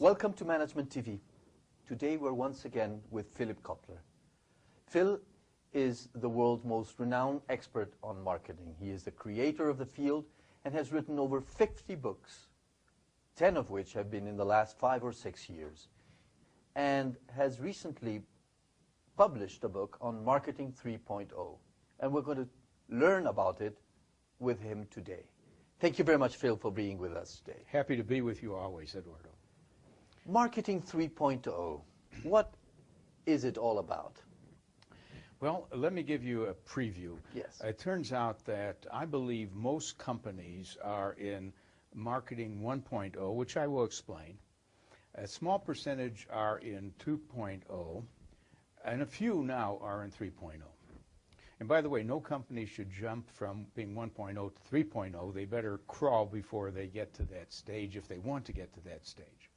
Welcome to Management TV. Today we're once again with Phillip Kotler. Phil is the world's most renowned expert on marketing. He is the creator of the field and has written over 50 books, 10 of which have been in the last 5 or 6 years, and has recently published a book on Marketing 3.0. And we're going to learn about it with him today. Thank you very much, Phil, for being with us today. Happy to be with you always, Eduardo. Marketing 3.0, what is it all about? Well, let me give you a preview. Yes. It turns out that I believe most companies are in Marketing 1.0, which I will explain. A small percentage are in 2.0, and a few now are in 3.0. And by the way, no company should jump from being 1.0 to 3.0. They better crawl before they get to that stage if they want to get to that stage.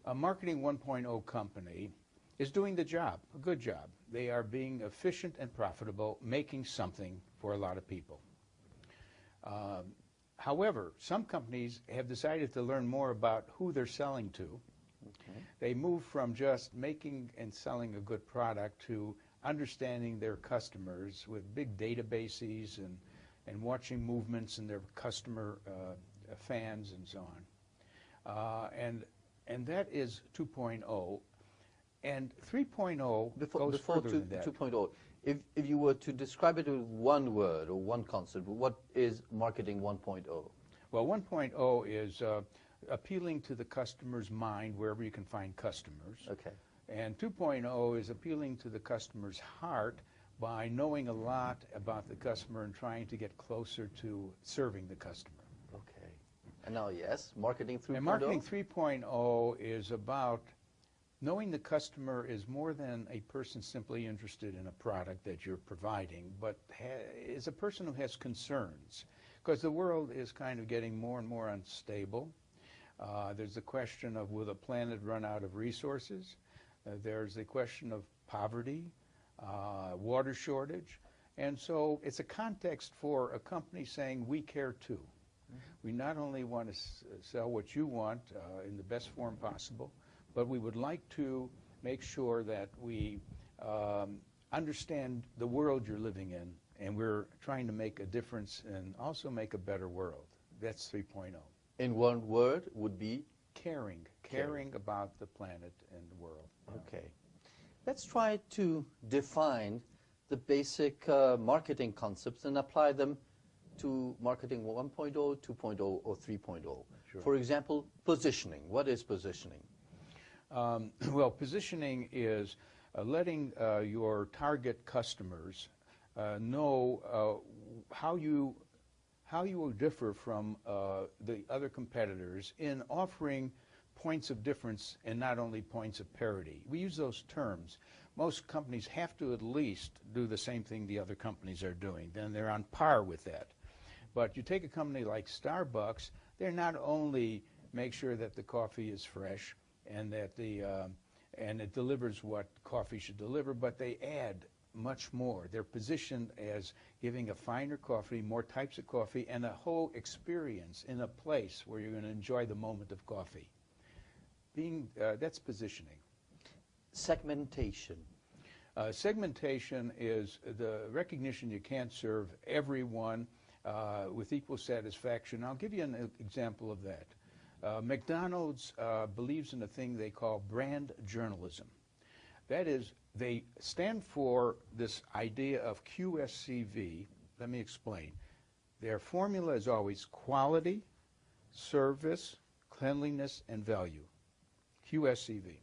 A Marketing 1.0 company is doing the job, a good job. They are being efficient and profitable, making something for a lot of people. However, some companies have decided to learn more about who they're selling to. Okay. They move from just making and selling a good product to understanding their customers with big databases and watching movements in their customer fans and so on. And that is 2.0. And 3.0 goes further than that. 2.0, if you were to describe it with one word or one concept, what is Marketing 1.0? Well, 1.0 is appealing to the customer's mind wherever you can find customers. Okay. And 2.0 is appealing to the customer's heart by knowing a lot about the customer and trying to get closer to serving the customer. Okay. And now, yes, Marketing 3.0? And Marketing 3.0 is about knowing the customer is more than a person simply interested in a product that you're providing, but is a person who has concerns, because the world is kind of getting more and more unstable. There's the question of, will the planet run out of resources? There's the question of poverty, water shortage, and so it's a context for a company saying, we care too. We not only want to sell what you want in the best form possible, but we would like to make sure that we understand the world you're living in, and we're trying to make a difference and also make a better world. That's 3.0. In one word would be? Caring about the planet and the world. Okay. Let's try to define the basic marketing concepts and apply them to Marketing 1.0, 2.0, or 3.0. Sure. For example, positioning. What is positioning? Well, positioning is letting your target customers know how you will differ from the other competitors in offering points of difference and not only points of parity. We use those terms. Most companies have to at least do the same thing the other companies are doing. Then they're on par with that. But you take a company like Starbucks, they're not only make sure that the coffee is fresh and that and it delivers what coffee should deliver, but they add much more. They're positioned as giving a finer coffee, more types of coffee, and a whole experience in a place where you're going to enjoy the moment of coffee. That's positioning. Segmentation. Segmentation is the recognition you can't serve everyone with equal satisfaction. I'll give you an example of that. McDonald's believes in a thing they call brand journalism. That is, they stand for this idea of QSCV. Let me explain. Their formula is always quality, service, cleanliness, and value. QSCV.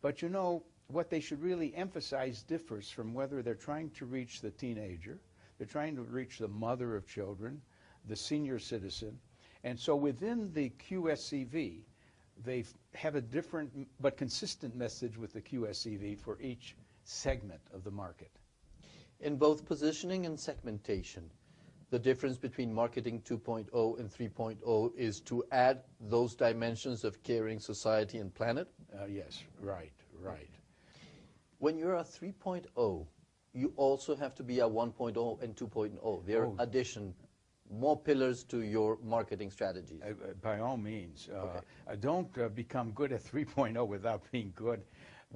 But you know, what they should really emphasize differs from whether they're trying to reach the teenager, they're trying to reach the mother of children, the senior citizen. And so within the QSCV, they have a different but consistent message with the QSCV for each segment of the market. In both positioning and segmentation, the difference between Marketing 2.0 and 3.0 is to add those dimensions of caring society and planet? Yes, right. When you're a 3.0, you also have to be a 1.0 and 2.0. They're addition more pillars to your marketing strategies? By all means. Don't become good at 3.0 without being good,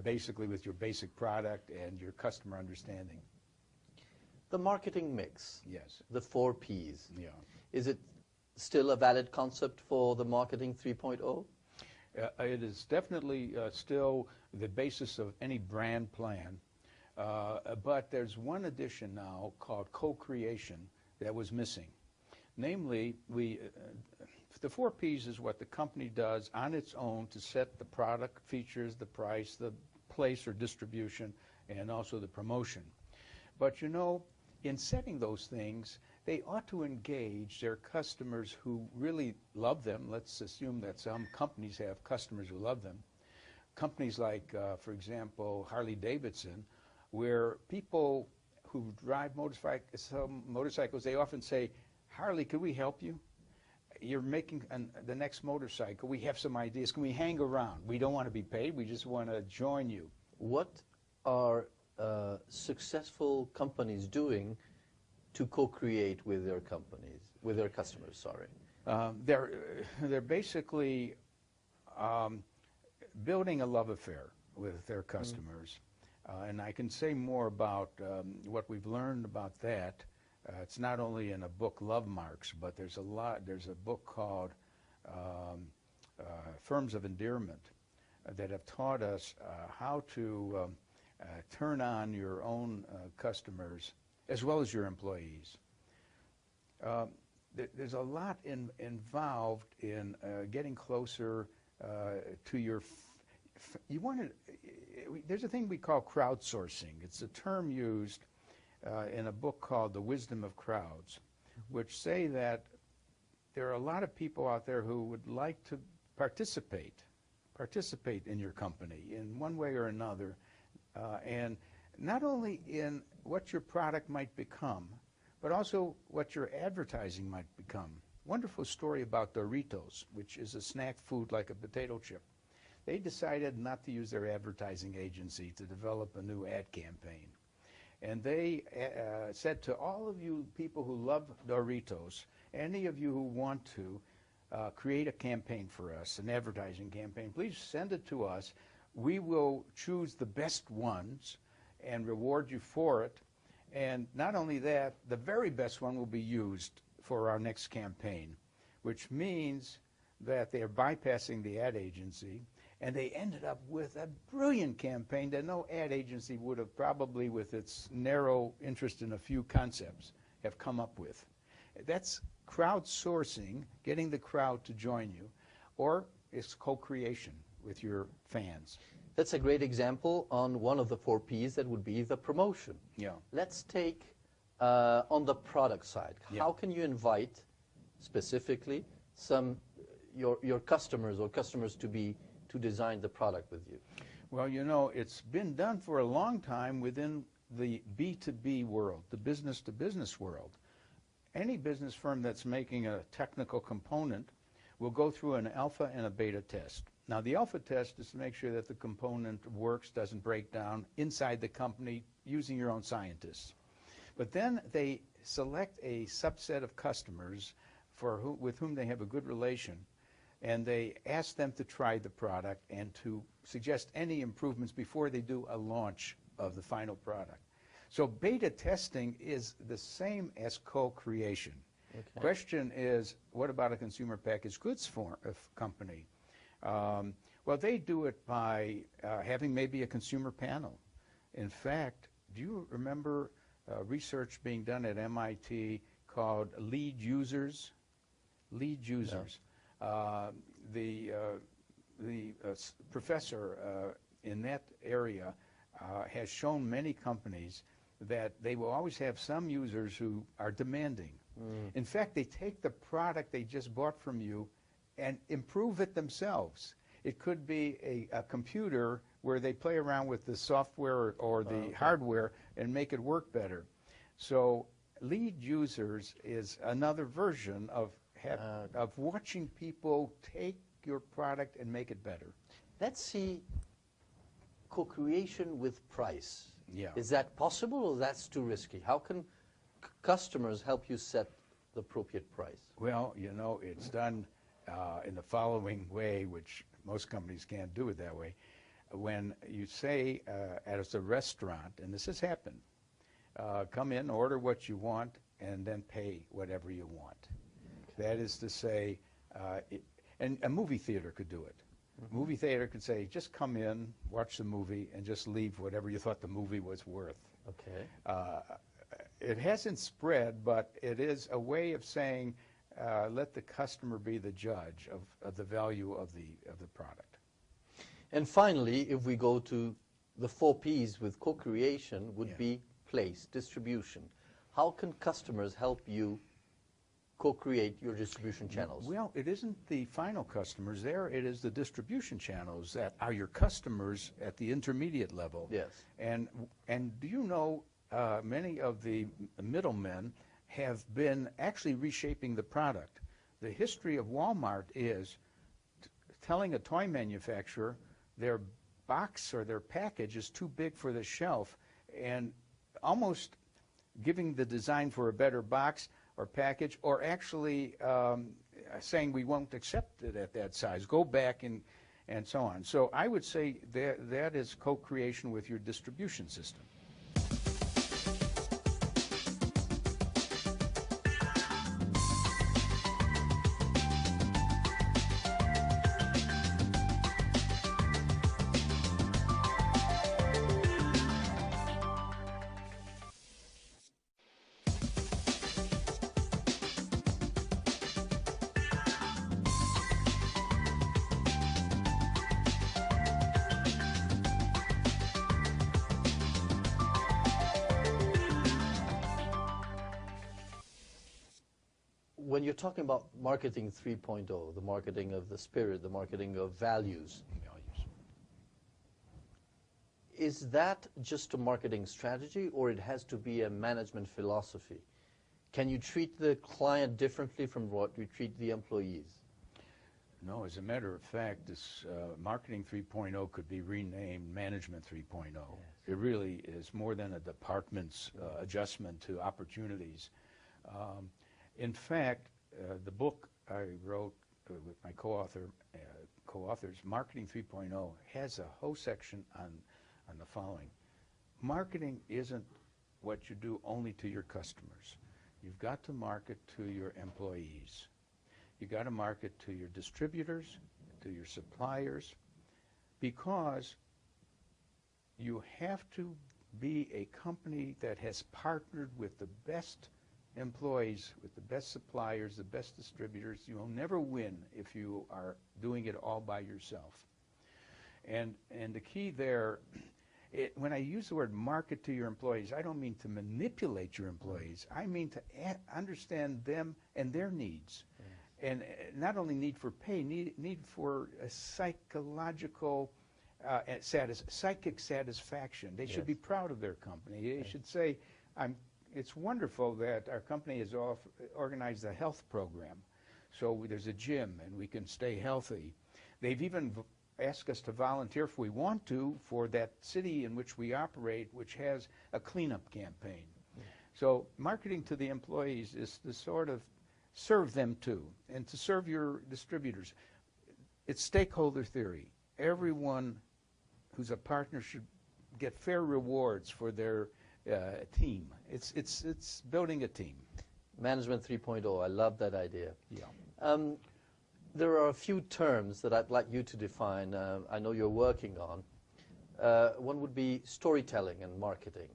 basically, with your basic product and your customer understanding. The marketing mix. Yes. The 4 Ps. Yeah. Is it still a valid concept for the marketing 3.0? It is definitely still the basis of any brand plan. But there's one addition now called co-creation that was missing. Namely, the 4 Ps is what the company does on its own to set the product features, the price, the place or distribution, and also the promotion. But you know, in setting those things, they ought to engage their customers who really love them. Let's assume that some companies have customers who love them. Companies like, for example, Harley-Davidson, where people who drive motorcycles, they often say, Harley, could we help you? You're making the next motorcycle. We have some ideas. Can we hang around? We don't want to be paid. We just want to join you. What are successful companies doing to co-create with their companies, with their customers? Sorry. They're basically building a love affair with their customers. And I can say more about what we've learned about that. It's not only in a book, Love Marks, but there's a book called Firms of Endearment that have taught us how to turn on your own customers as well as your employees. There's a lot involved in getting closer to your. There's a thing we call crowdsourcing. It's a term used in a book called The Wisdom of Crowds, which say that there are a lot of people out there who would like to participate in your company in one way or another, and not only in what your product might become, but also what your advertising might become. Wonderful story about Doritos, which is a snack food like a potato chip. They decided not to use their advertising agency to develop a new ad campaign. And they said to all of you people who love Doritos, any of you who want to create a campaign for us, an advertising campaign, please send it to us. We will choose the best ones and reward you for it. And not only that, the very best one will be used for our next campaign, which means that they are bypassing the ad agency. And they ended up with a brilliant campaign that no ad agency would have probably, with its narrow interest in a few concepts, have come up with. That's crowdsourcing, getting the crowd to join you, or it's co-creation with your fans. That's a great example on one of the 4 Ps. That would be the promotion. Yeah. Let's take on the product side. Yeah. How can you invite specifically your customers or customers to design the product with you? Well, you know, it's been done for a long time within the B2B world, the business-to-business world. Any business firm that's making a technical component will go through an alpha and a beta test. Now, the alpha test is to make sure that the component works, doesn't break down inside the company using your own scientists. But then they select a subset of customers with whom they have a good relation, and they ask them to try the product and to suggest any improvements before they do a launch of the final product. So beta testing is the same as co-creation. Okay. Question is, what about a consumer packaged goods company? Well, they do it by having maybe a consumer panel. In fact, do you remember research being done at MIT called lead users? Lead users. No. The professor in that area has shown many companies that they will always have some users who are demanding. In fact, they take the product they just bought from you and improve it themselves. It could be a computer where they play around with the software or the hardware and make it work better. So lead users is another version of watching people take your product and make it better. Let's see co-creation with price. Yeah. Is that possible or that's too risky? How can customers help you set the appropriate price? Well, you know, it's done in the following way, which most companies can't do it that way. When you say as a restaurant, and this has happened, come in, order what you want, and then pay whatever you want. Okay. That is to say, and a movie theater could do it. Mm-hmm. Movie theater could say, just come in, watch the movie, and just leave whatever you thought the movie was worth. Okay. It hasn't spread, but it is a way of saying, let the customer be the judge of the value of the product. And finally, if we go to the 4 Ps with co-creation, would be place, distribution. How can customers help you co-create your distribution channels? Well, it isn't the final customers there. It is the distribution channels that are your customers at the intermediate level. Yes. And do you know many of the middlemen have been actually reshaping the product. The history of Walmart is telling a toy manufacturer their box or their package is too big for the shelf, and almost giving the design for a better box or package, or actually saying we won't accept it at that size, go back and so on. So I would say that is co-creation with your distribution system. When you're talking about marketing 3.0, the marketing of the spirit, the marketing of values, is that just a marketing strategy, or it has to be a management philosophy? Can you treat the client differently from what you treat the employees? No, as a matter of fact, this marketing 3.0 could be renamed management 3.0. Yes. It really is more than a department's adjustment to opportunities. In fact, the book I wrote with my co-authors, Marketing 3.0, has a whole section on the following. Marketing isn't what you do only to your customers. You've got to market to your employees. You've got to market to your distributors, to your suppliers, because you have to be a company that has partnered with the best employees, with the best suppliers, the best distributors. You'll never win if you are doing it all by yourself. And the key there, when I use the word market to your employees, I don't mean to manipulate your employees. I mean to understand them and their needs. Yes. And not only need for pay, need for a psychological psychic satisfaction. They should be proud of their company. They should say, it's wonderful that our company has organized a health program. So there's a gym and we can stay healthy. They've even asked us to volunteer if we want to for that city in which we operate, which has a cleanup campaign. Yeah. So marketing to the employees is to sort of serve them too, and to serve your distributors. It's stakeholder theory. Everyone who's a partner should get fair rewards for their team. It's building a team. Management 3.0, I love that idea. Yeah. There are a few terms that I'd like you to define. I know you're working on. One would be storytelling and marketing.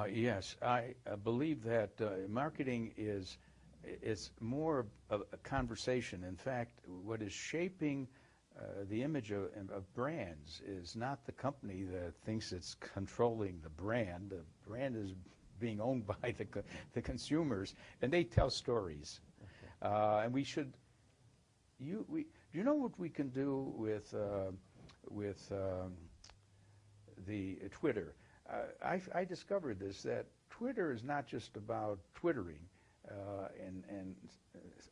Yes, I believe that marketing is more of a conversation. In fact, what is shaping the image of brands is not the company that thinks it's controlling the brand. The brand is being owned by the consumers, and they tell stories. Okay. And we should. Do you know what we can do with the Twitter? I discovered this, that Twitter is not just about twittering. And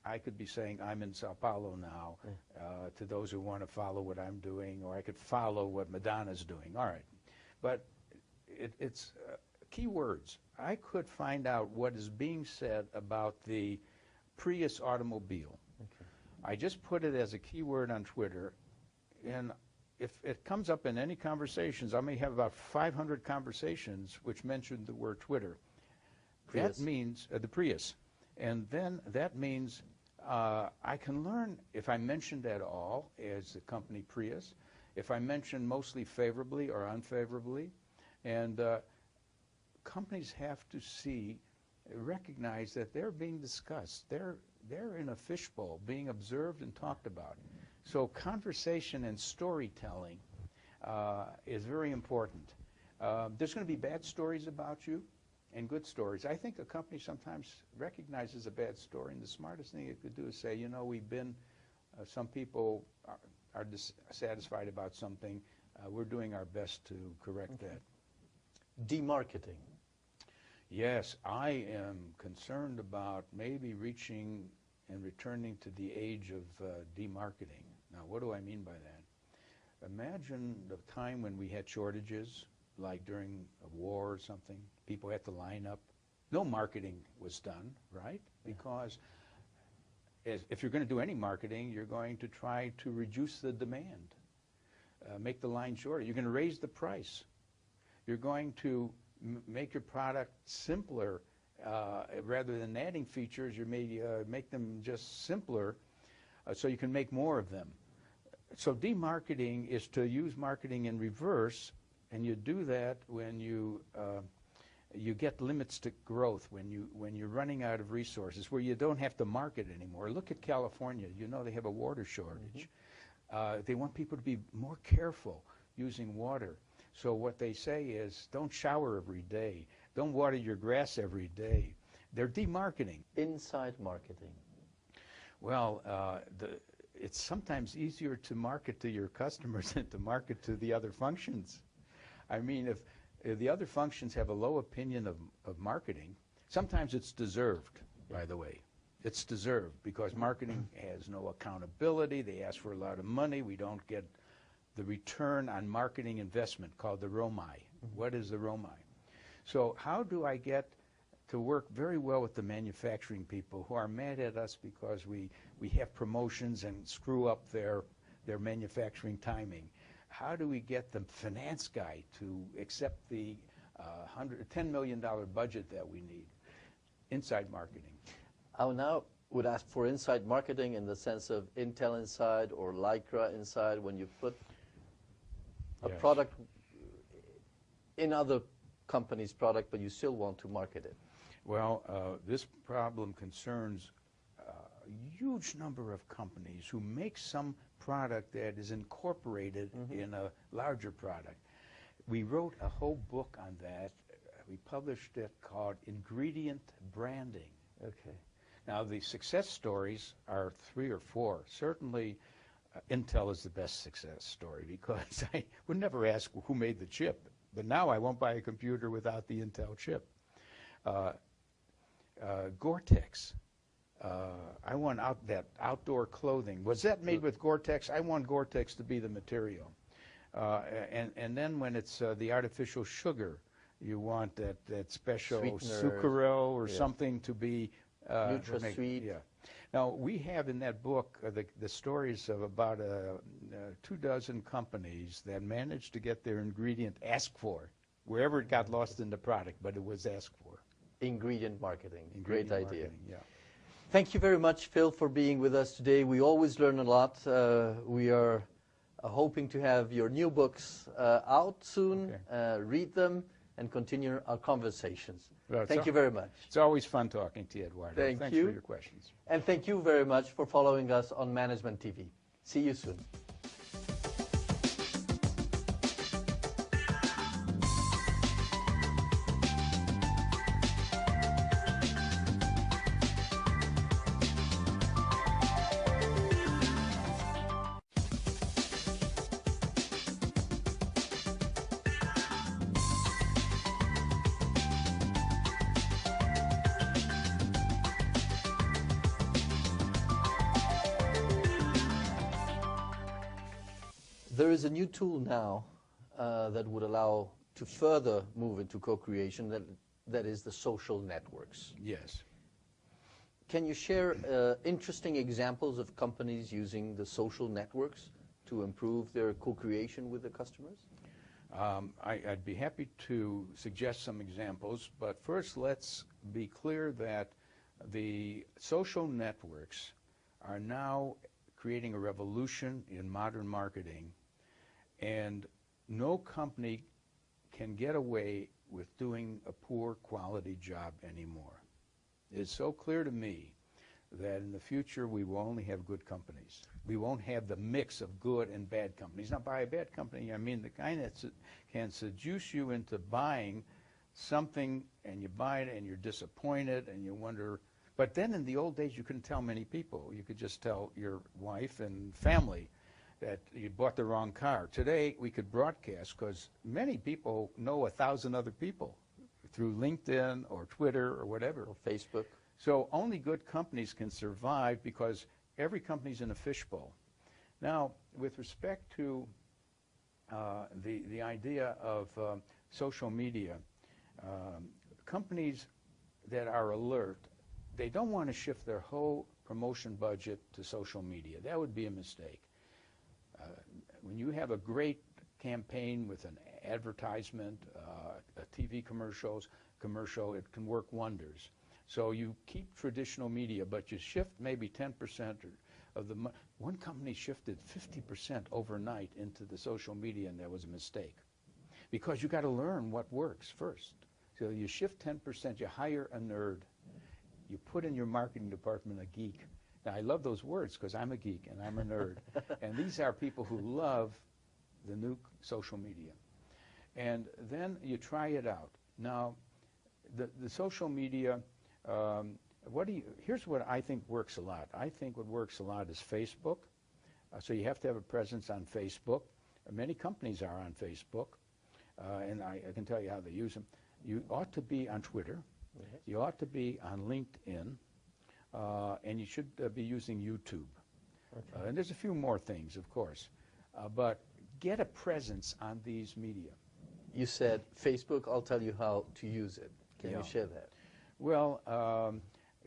I could be saying I'm in Sao Paulo now to those who want to follow what I'm doing, or I could follow what Madonna's doing. All right. But it's keywords. I could find out what is being said about the Prius automobile. Okay. I just put it as a keyword on Twitter, and if it comes up in any conversations, I may have about 500 conversations which mention the word Twitter. Prius. That means the Prius. And then that means I can learn if I mentioned at all as the company Prius, if I mention mostly favorably or unfavorably. And companies have to recognize that they're being discussed. They're in a fishbowl, being observed and talked about. So conversation and storytelling is very important. There's going to be bad stories about you and good stories. I think a company sometimes recognizes a bad story, and the smartest thing it could do is say, you know, some people are dissatisfied about something. We're doing our best to correct that. Demarketing. Yes, I am concerned about maybe reaching and returning to the age of demarketing. Now, what do I mean by that? Imagine the time when we had shortages, like during a war or something. People had to line up. No marketing was done, right? Because if you're going to do any marketing, you're going to try to reduce the demand, make the line shorter. You're going to raise the price. You're going to make your product simpler. Rather than adding features, you may make them just simpler so you can make more of them. So demarketing is to use marketing in reverse, and you do that when you get limits to growth, when you're running out of resources, where you don't have to market anymore. Look at California. You know they have a water shortage. They want people to be more careful using water. So what they say is, don't shower every day. Don't water your grass every day. They're demarketing. Inside marketing. Well, it's sometimes easier to market to your customers than to market to the other functions. I mean, if the other functions have a low opinion of marketing, sometimes it's deserved, by the way. It's deserved because marketing has no accountability. They ask for a lot of money. We don't get the return on marketing investment called the ROMI. What is the ROMI? So how do I get to work very well with the manufacturing people who are mad at us because we have promotions and screw up their manufacturing timing? How do we get the finance guy to accept the $10 million budget that we need? Inside marketing. I now would ask for inside marketing in the sense of Intel Inside or Lycra Inside, when you put a product in other company's product, but you still want to market it. Well, this problem concerns a huge number of companies who make some product that is incorporated in a larger product. We wrote a whole book on that. We published it called Ingredient Branding. Okay. Now, the success stories are 3 or 4. Certainly, Intel is the best success story because I would never ask who made the chip. But now I won't buy a computer without the Intel chip. Gore-Tex. I want that outdoor clothing. Was that made with Gore-Tex? I want Gore-Tex to be the material. And then when it's the artificial sugar, you want that special sucralose or something to be NutraSweet. Yeah. Now, we have in that book the stories of about 24 companies that managed to get their ingredient asked for, wherever it got lost in the product, but it was asked for. Ingredient marketing. Ingredient Great marketing, idea. Yeah. Thank you very much, Phil, for being with us today. We always learn a lot. We are hoping to have your new books out soon, read them, and continue our conversations. Well, thank you very much. It's always fun talking to you, Eduardo. Thanks for your questions. And thank you very much for following us on Management TV. See you soon. There is a new tool now that would allow to further move into co-creation, that is the social networks. Yes. Can you share interesting examples of companies using the social networks to improve their co-creation with the customers? I'd be happy to suggest some examples, but first let's be clear that the social networks are now creating a revolution in modern marketing, and no company can get away with doing a poor quality job anymore. It's so clear to me that in the future we will only have good companies. We won't have the mix of good and bad companies. Now, by a bad company, I mean the kind that can seduce you into buying something, and you buy it and you're disappointed and you wonder. But then in the old days, you couldn't tell many people. You could just tell your wife and family that you bought the wrong car. Today, we could broadcast because many people know 1,000 other people through LinkedIn or Twitter or whatever. Or Facebook. So only good companies can survive because every company's in a fishbowl. Now, with respect to the idea of social media, companies that are alert, they don't want to shift their whole promotion budget to social media. That would be a mistake. When you have a great campaign with an advertisement, a TV commercial, it can work wonders. So you keep traditional media, but you shift maybe 10% of the money. One company shifted 50% overnight into the social media, and that was a mistake. Because you got to learn what works first. So you shift 10%, you hire a nerd, you put in your marketing department a geek. Now, I love those words because I'm a geek and I'm a nerd. And these are people who love the new social media. And then you try it out. Now, the social media, here's what I think works a lot. I think what works a lot is Facebook. So you have to have a presence on Facebook. Many companies are on Facebook, and I can tell you how they use them. You ought to be on Twitter. Yes. You ought to be on LinkedIn, and you should be using YouTube. Okay. And there's a few more things, of course, but get a presence on these media. You said Facebook. I'll tell you how to use it. Can you share that? Well,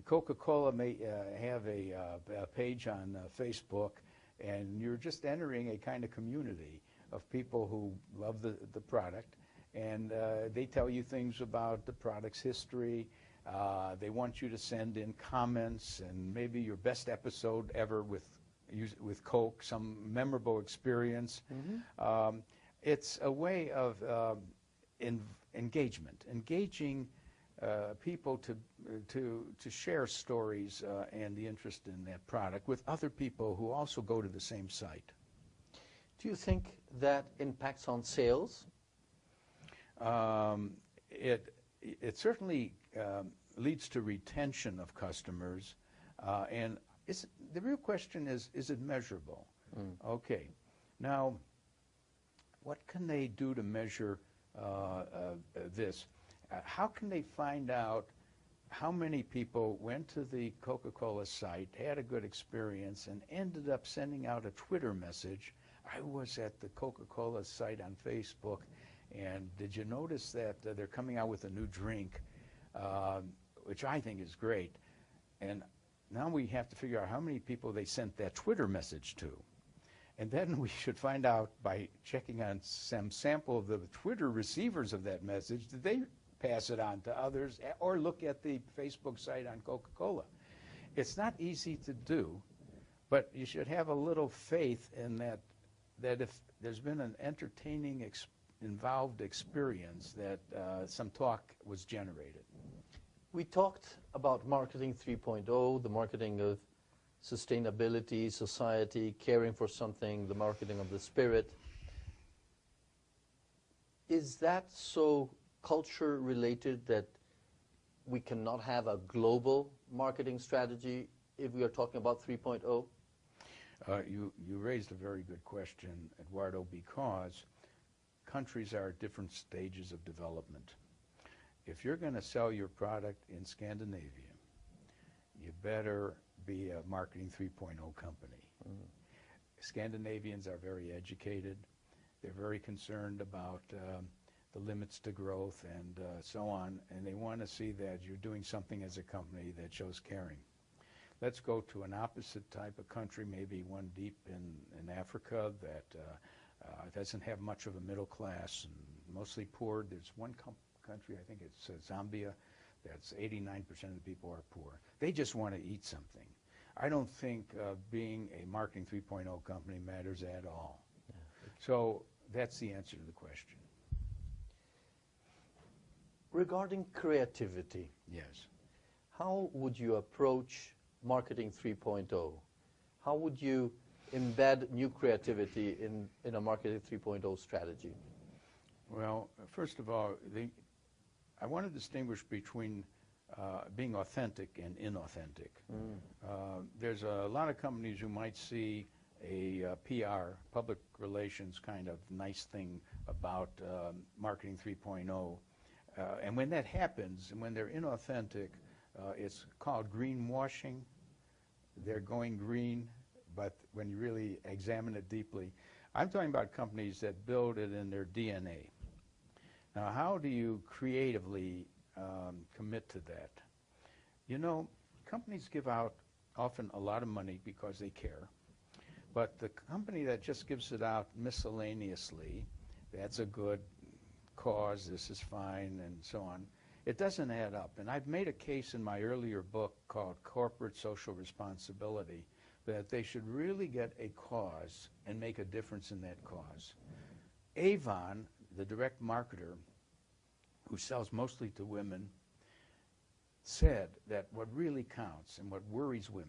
Coca-Cola may have a page on Facebook, and you're just entering a kind of community of people who love the product, and they tell you things about the product's history. They want you to send in comments and maybe your best episode ever with Coke, some memorable experience. Mm-hmm. It's a way of engaging people to share stories and the interest in that product with other people who also go to the same site. Do you think that impacts on sales? It certainly leads to retention of customers, and the real question is it measurable? Mm. Okay. Now, what can they do to measure this? How can they find out how many people went to the Coca-Cola site, had a good experience, and ended up sending out a Twitter message? I was at the Coca-Cola site on Facebook, and did you notice that they're coming out with a new drink, which I think is great. And now we have to figure out how many people they sent that Twitter message to. And then we should find out by checking on some sample of the Twitter receivers of that message, did they pass it on to others, or look at the Facebook site on Coca-Cola. It's not easy to do, but you should have a little faith in that if there's been an entertaining involved experience, that some talk was generated. We talked about marketing 3.0, the marketing of sustainability, society, caring for something, the marketing of the spirit. Is that so culture related that we cannot have a global marketing strategy if we are talking about 3.0? You raised a very good question, Eduardo, because countries are at different stages of development. If you're going to sell your product in Scandinavia, you better be a marketing 3.0 company. Mm. Scandinavians are very educated. They're very concerned about the limits to growth and so on, and they want to see that you're doing something as a company that shows caring. Let's go to an opposite type of country, maybe one deep in Africa that doesn't have much of a middle class and mostly poor. There's one country, I think it's Zambia, that's 89% of the people are poor. They just want to eat something. I don't think being a Marketing 3.0 company matters at all. Yeah. So that's the answer to the question. Regarding creativity, yes, how would you approach Marketing 3.0? How would you embed new creativity in a Marketing 3.0 strategy? Well, first of all, I want to distinguish between being authentic and inauthentic. There's a lot of companies who might see a PR, public relations kind of nice thing about Marketing 3.0. And when that happens, and when they're inauthentic, it's called greenwashing. They're going green, but when you really examine it deeply, I'm talking about companies that build it in their DNA. Now, how do you creatively commit to that? You know, companies give out often a lot of money because they care, but the company that just gives it out miscellaneously, that's a good cause, this is fine, and so on, it doesn't add up. And I've made a case in my earlier book called Corporate Social Responsibility that they should really get a cause and make a difference in that cause. Avon, the direct marketer who sells mostly to women, said that what really counts and what worries women,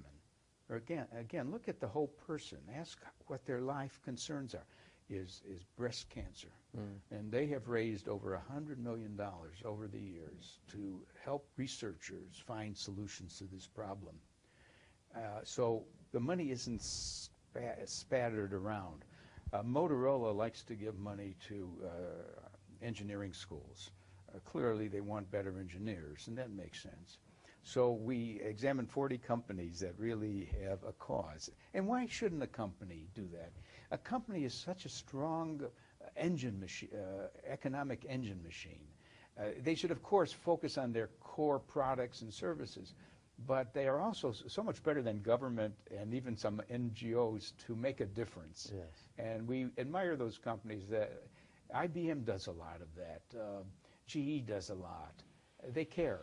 or again, look at the whole person, ask what their life concerns are, is breast cancer. And they have raised over $100 million over the years to help researchers find solutions to this problem. So the money isn't spattered around. Motorola likes to give money to engineering schools. Clearly they want better engineers, and that makes sense. So we examined 40 companies that really have a cause. And why shouldn't a company do that? A company is such a strong engine machine, economic engine machine. They should, of course, focus on their core products and services, but they are also so much better than government and even some NGOs to make a difference. Yes. And we admire those companies. That IBM does a lot of that. GE does a lot. They care.